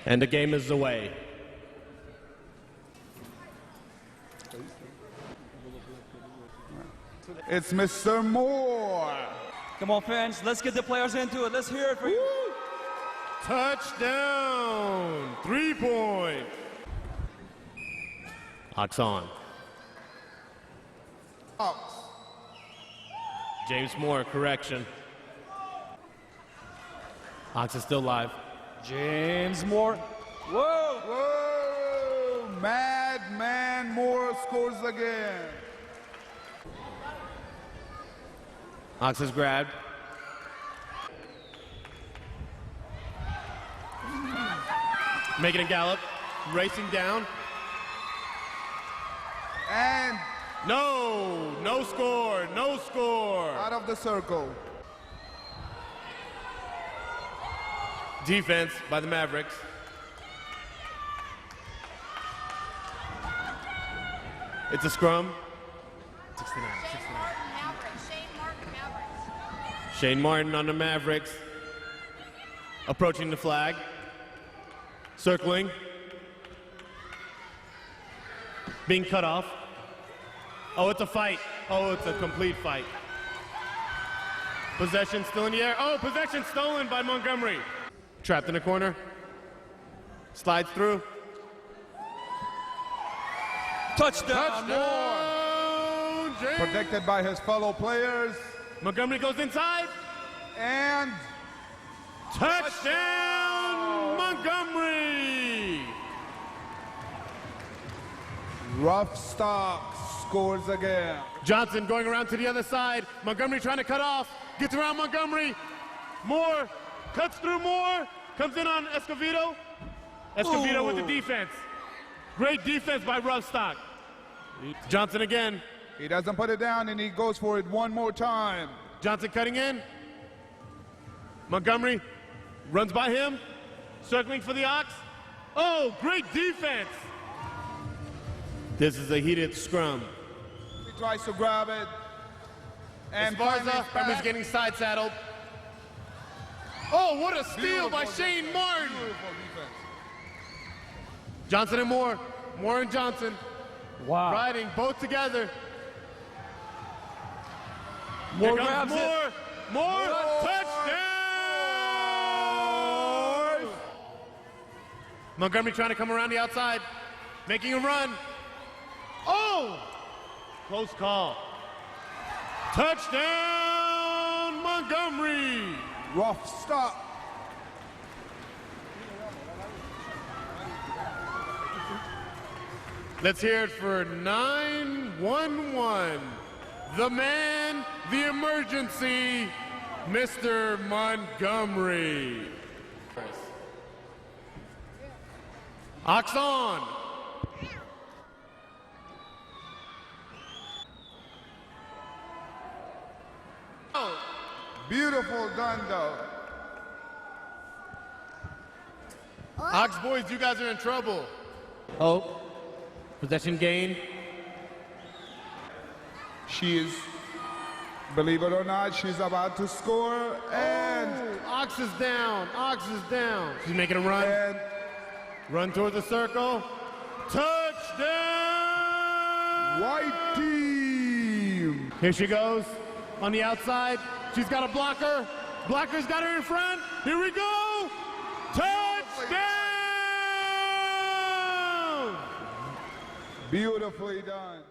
And the game is away. It's Mr. Moore. Come on, fans, let's get the players into it. Let's hear it for you. Touchdown! 3 point. Ox on. Ox. James Moore, correction. Ox is still live. James Moore. Whoa! Whoa! Madman Moore scores again. Ox is grabbed. Making a gallop. Racing down. And No score, no score. out of the circle. Defense by the Mavericks. It's a scrum. 69. Shane Martin on the Mavericks. Approaching the flag. Circling. Being cut off. Oh, it's a fight. Oh, it's a complete fight. Possession still in the air. Oh, possession stolen by Montgomery. Trapped in a corner. Slides through. Touchdown, Moore. Touchdown, James. Protected by his fellow players. Montgomery goes inside. And Touchdown, Montgomery. Rough Stock scores again. Johnson going around to the other side. Montgomery trying to cut off. Gets around Montgomery. Moore cuts through Moore. Comes in on Escovedo. Escovedo with the defense. Great defense by Rough Stock. Johnson again. He doesn't put it down and he goes for it one more time. Johnson cutting in. Montgomery runs by him. Circling for the Ox. Oh, great defense. This is a heated scrum. He tries to grab it. And Esparza is getting side saddled. Oh, what a steal by Shane Martin. Johnson and Moore. Moore and Johnson. Wow. Riding both together. Moore Here comes grabs it. Moore. Touchdown! Montgomery trying to come around the outside. Making a run. Oh! Close call. Touchdown, Montgomery! Rough Stock. Let's hear it for 911. The man, the emergency, Mr. Montgomery. Ox on. Beautiful done though. Ox boys, you guys are in trouble. Oh, possession gain. She is, believe it or not, she's about to score and Ox is down. Ox is down. She's making a run. and Run towards the circle. Touchdown! white team. Here she goes on the outside. She's got a blocker. Blocker's got her in front. Here we go. Touchdown! Beautifully done.